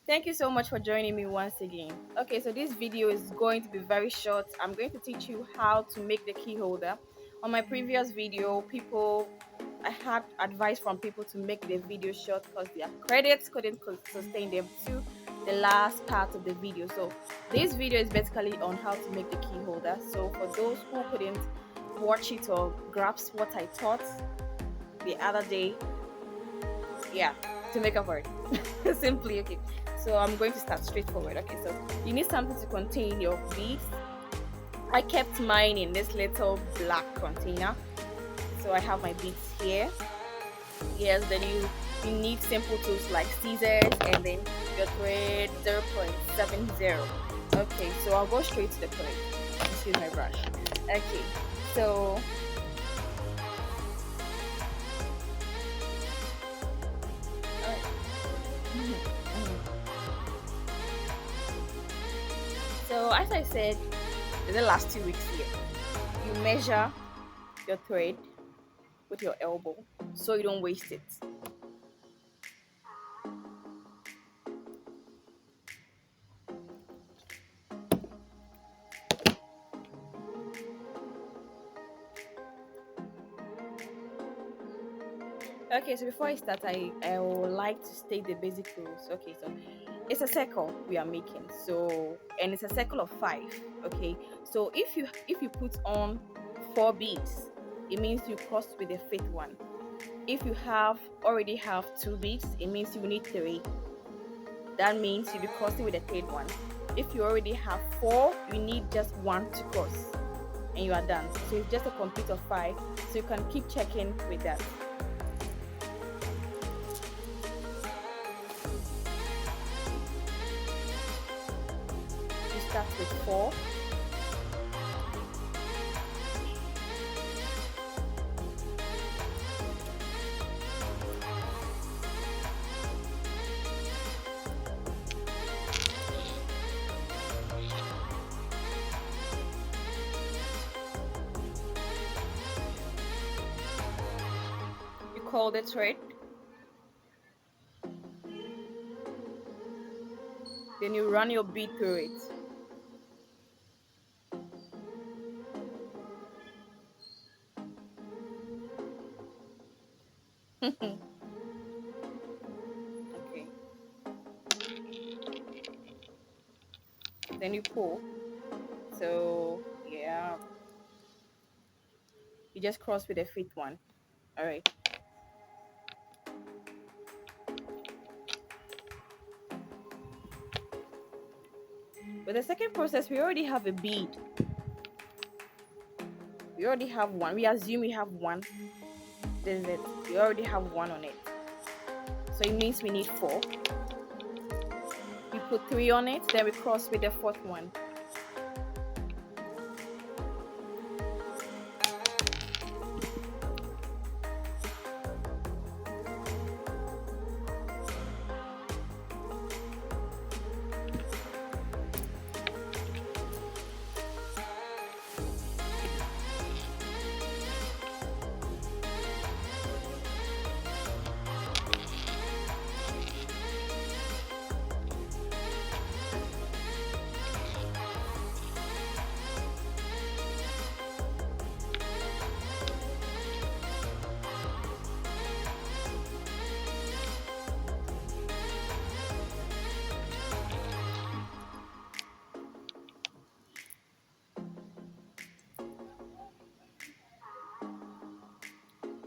Thank you so much for joining me once again. Okay, so this video is going to be very short. I'm going to teach you how to make the key holder. On my previous video, I had advice from people to make the video short because their credits couldn't sustain them to the last part of the video. So this video is basically on how to make the key holder. So for those who couldn't watch it or grasp what I taught the other day, yeah, to make up for it. Simply, okay. So I'm going to start straightforward. Okay, so you need something to contain your beads. I kept mine in this little black container. So I have my beads here. Yes, then you need simple tools like scissors and then your thread 0.70. Okay, so I'll go straight to the point. Excuse my brush. Okay, so so as I said in the last 2 weeks here, you measure your thread with your elbow so you don't waste it. Okay, so before I start, I would like to state the basic rules. Okay, so it's a circle we are making, so and it's a circle of 5. Okay, so if you put on 4 beads, it means you cross with the 5th one. If you already have 2 beads, it means you need 3. That means you'll be crossing with the 3rd one. If you already have 4, you need just 1 to cross and you are done. So it's just a complete of 5, so you can keep checking with that. You start with 4. You call the thread. Then you run your bead through it. Okay. Then you pull. So yeah, you just cross with the 5th one. All right. With the second process, we already have a bead. We already have one. We assume we have one. This is it. We already have one on it. So it means we need 4. We put 3 on it, then we cross with the 4th one.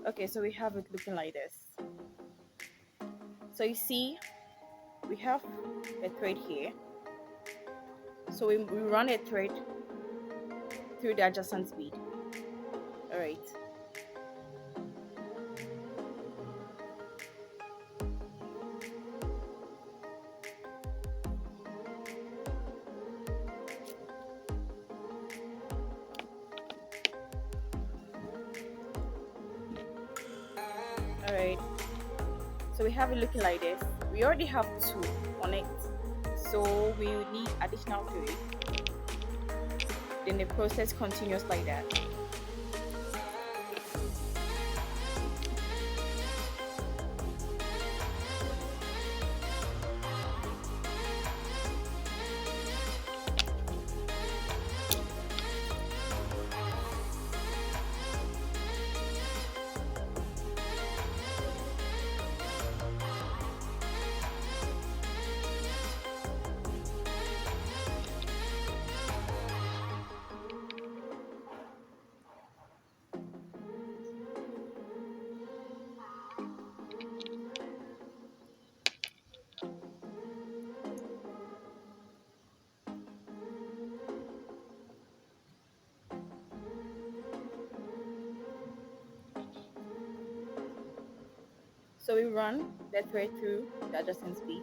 Okay, so we have it looking like this. So you see, we have a thread here. So we run a thread through the adjacent bead. All right. All right. So we have it looking like this. We already have 2 on it, so we need additional 3. Then the process continues like that. So we run the thread through the adjacent bead.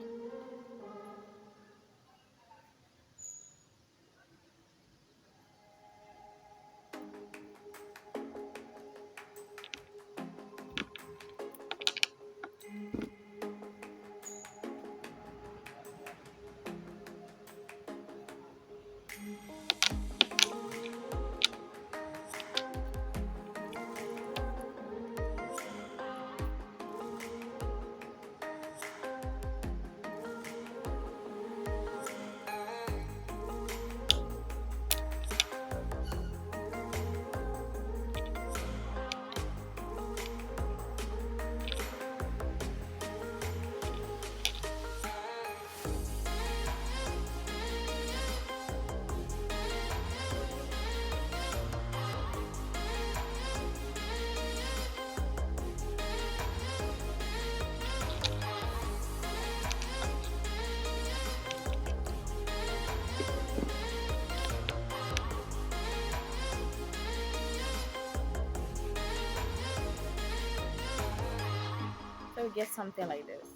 So we get something like this.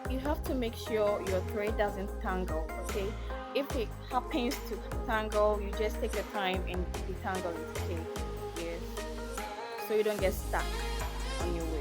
You have to make sure your thread doesn't tangle, okay? If it happens to tangle, you just take your time and detangle it, okay? Yes. So you don't get stuck on your way.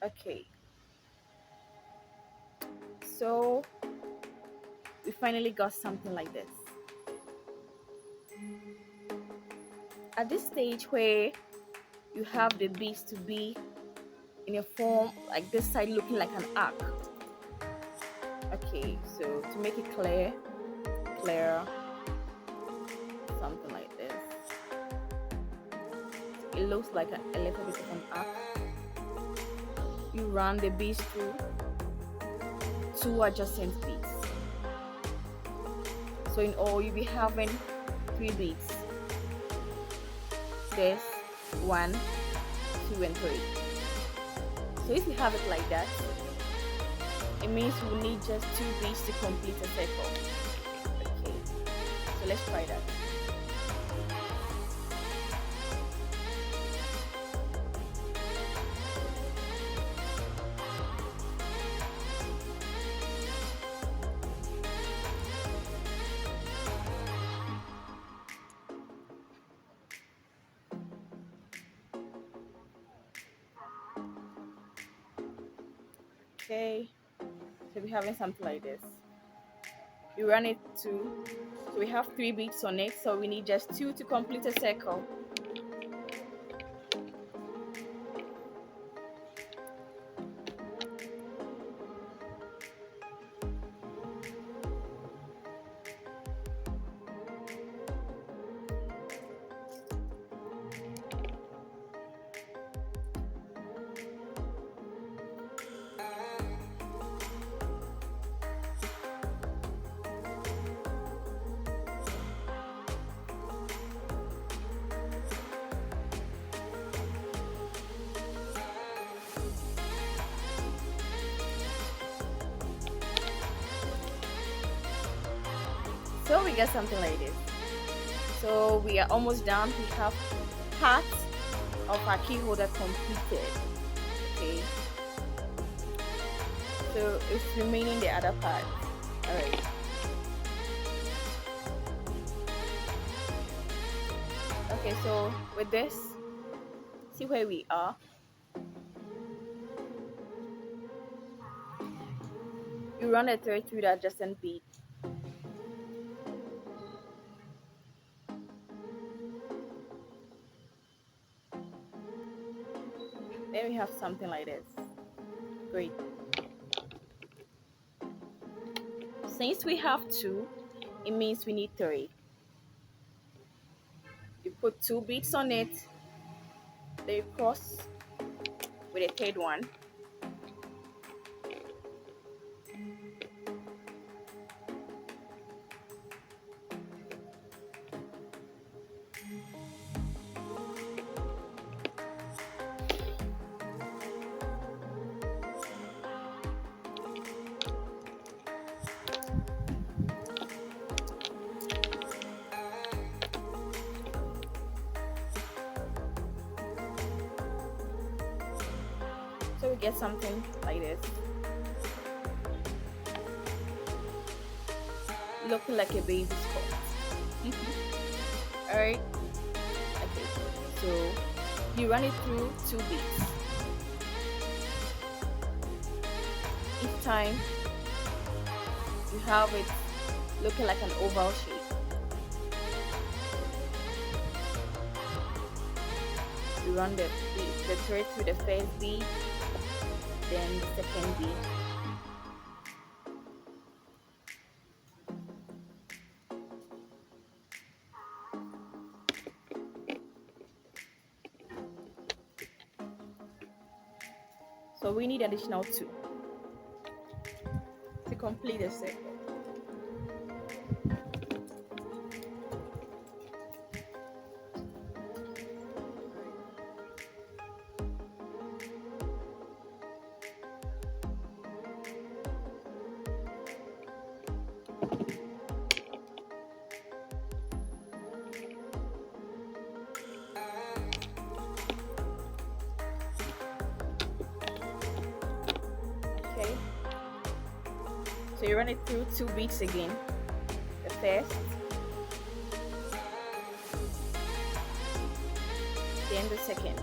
Okay. So we finally got something like this. At this stage where you have the beads to be in a form like this side looking like an arc. Okay, so to make it clear, something like this. It looks like a little bit of an arc. You run the beads through two adjacent beads. So in all, you'll be having 3 beads. This 1, 2, and 3. So if you have it like that, it means we need just 2 beads to complete a circle. Okay, so let's try that. Okay, so we're having something like this. You run it to, so we have 3 beads on it, so we need just 2 to complete a circle. So we get something like this. So we are almost done. We have part of our key holder completed. Okay, so it's remaining the other part. All right. Okay, so with this, see where we are. You run a thread through the adjacent bead. Then we have something like this. Great. Since we have two, it means we need three. You put two beads on it, then you cross with a third one. So we get something like this, looking like a baby skirt. All right. Okay. So you run it through two beads. Each time you have it looking like an oval shape. You run the thread through the first bead, then the second bead. So we need additional two to complete the circle. Okay. So you run it through two beads again. The first, then the second.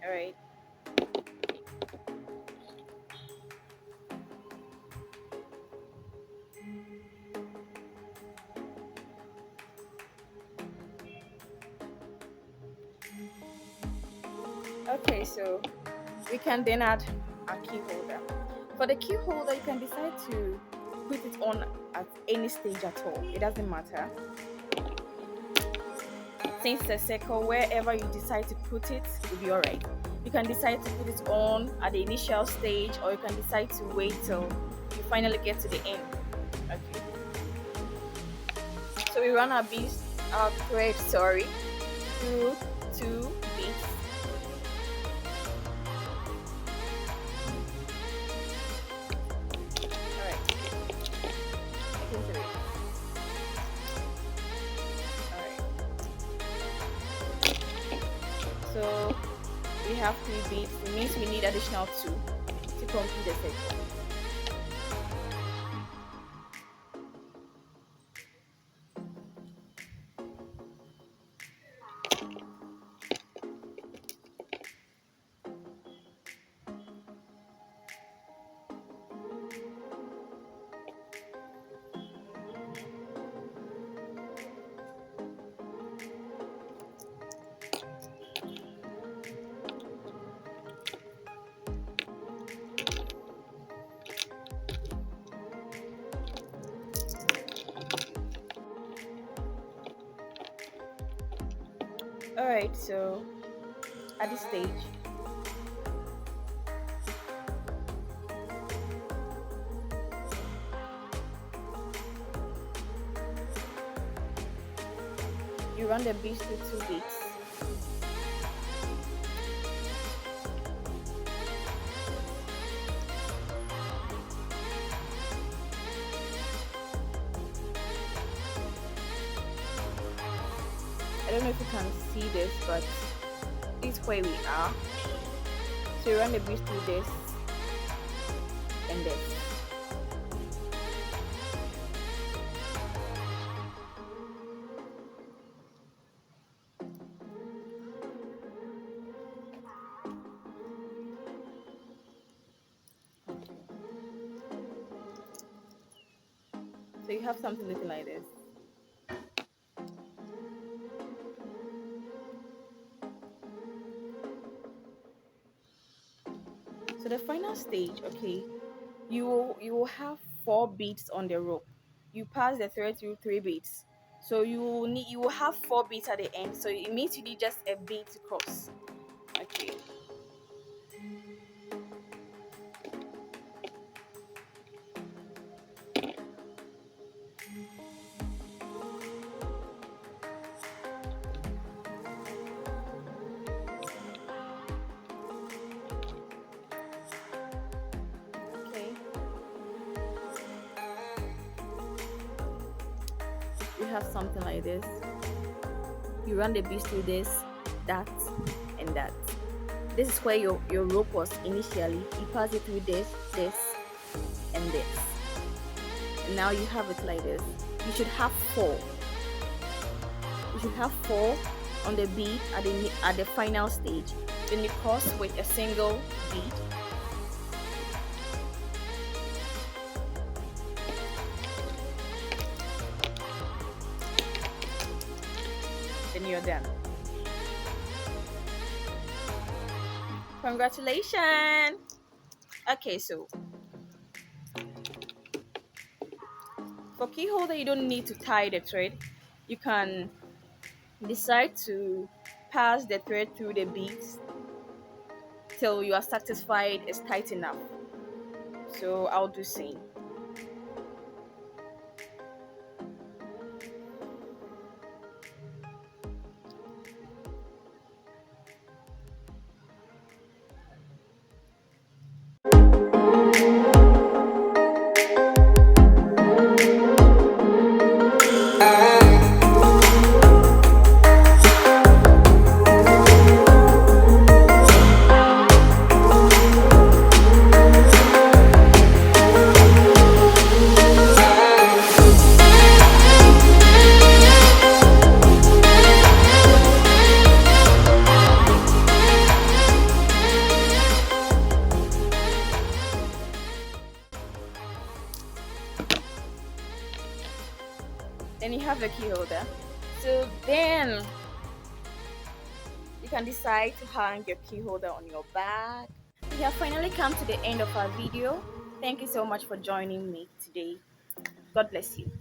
All right. Okay, so we can then add a key holder. For the key holder, you can decide to put it on at any stage at all. It doesn't matter. Since it's a circle, wherever you decide to put it will be alright. You can decide to put it on at the initial stage, or you can decide to wait till you finally get to the end. Okay. So we run our thread, through two beads. So we have three beads. It means we need additional two to complete the circle. All right, so at this stage, you run the beads to 2 beats. I don't know if you can see this, but this is where we are. So you run the beads through this and this. So you have something looking like this. So the final stage, okay, you will have 4 beats on the rope. You pass the thread through 3 beats. So you will have 4 beats at the end. So it means you need just a beat to cross. Okay. Okay. You have something like this. You run the beads through this, that, and that. This is where your rope was initially. You pass it through this, this, and this. And now you have it like this. You should have 4. You should have 4 on the bead at the final stage. Then you cross with a single bead. Then you're done. Congratulations! Okay, so for key holder, you don't need to tie the thread. You can decide to pass the thread through the beads till you are satisfied it's tight enough. So I'll do same. Then you have the key holder. So then you can decide to hang your key holder on your bag. We have finally come to the end of our video. Thank you so much for joining me today. God bless you.